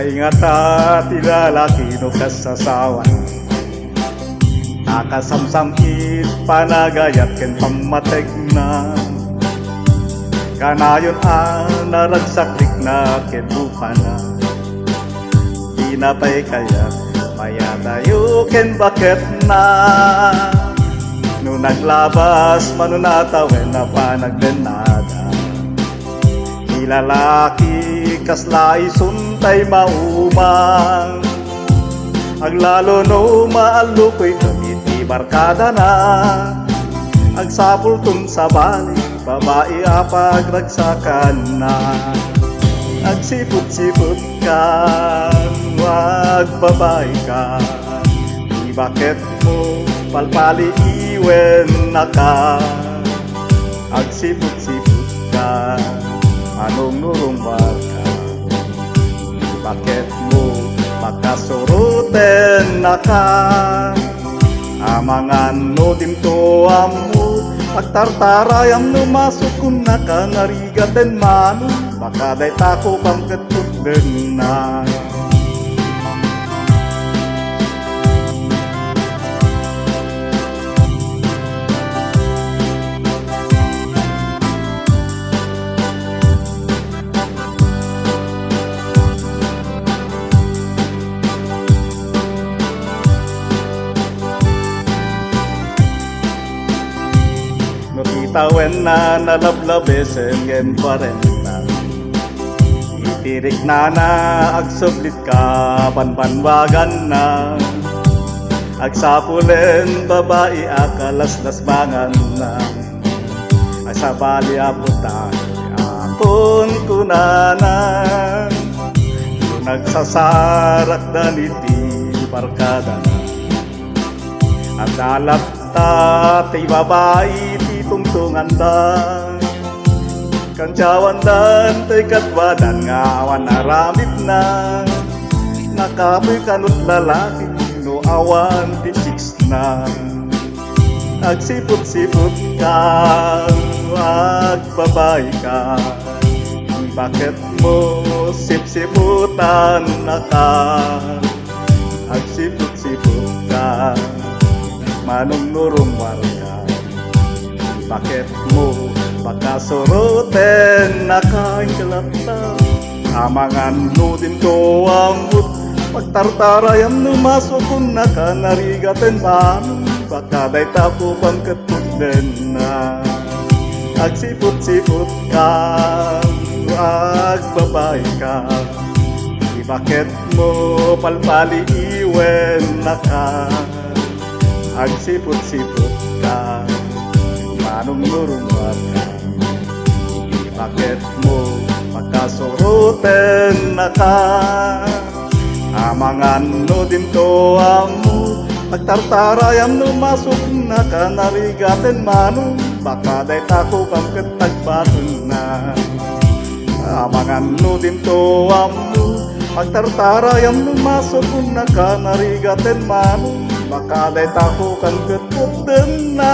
Ingat tilalaki no kasasawan nakasamsamit panagayat ken pamategnan kanayon naragsaklik na ken bukana pinapay kaya maya tayo ken bakit na no naglabas manunatawen na panagdenada ilalaki kaslay suntay maumang aglalo no maalukoy kamiti barkada na agsapulton sa balik babae apagragsakan na agsipot-sipot ka wag babae ka di bakit mo palpali iwen na ka agsipot-sipot ka anong nurumbar ka di bakit mo makasuruten na ka amangan no dimto amu pagtartarayam no masuk kun naka ngarigaten manu baka day tako pang ketuden na Tawen na nalablabesen gen parenta itirik na agsublit ka panpanwagan na agsapulen babae akalaslas bangan na asabali aputan apon kunanan nagsasarak daniti barkada at dalat tatay babae tungtungan dan kancawan dan tay katwadan ngawan aramid na nakapoy kanut lalaki no awan di chicks na agsipot-sipot ka wag babae ka bakit mo sip-siputan na ka agsipot-sipot ka manong nurumwar ka bakit mo pagkasuruten na kain kalapta amangan no din ko ang but pagtartarayam no masukun na ka narigaten man baka day tako pang ketuden na agsipot-sipot ka wag babae ka di bakit mo palpali iwen na ka agsipot-sipot ka manong nurumbat ka di bakit mo pagkasuruten na ka amangan no dimto amu pagtartarayam no masuk na ka narigaten manong baka day tako kang ketagbaton na amangan no dimto amu pagtartarayam no masuk na ka narigaten manong baka day tako kang ketuden na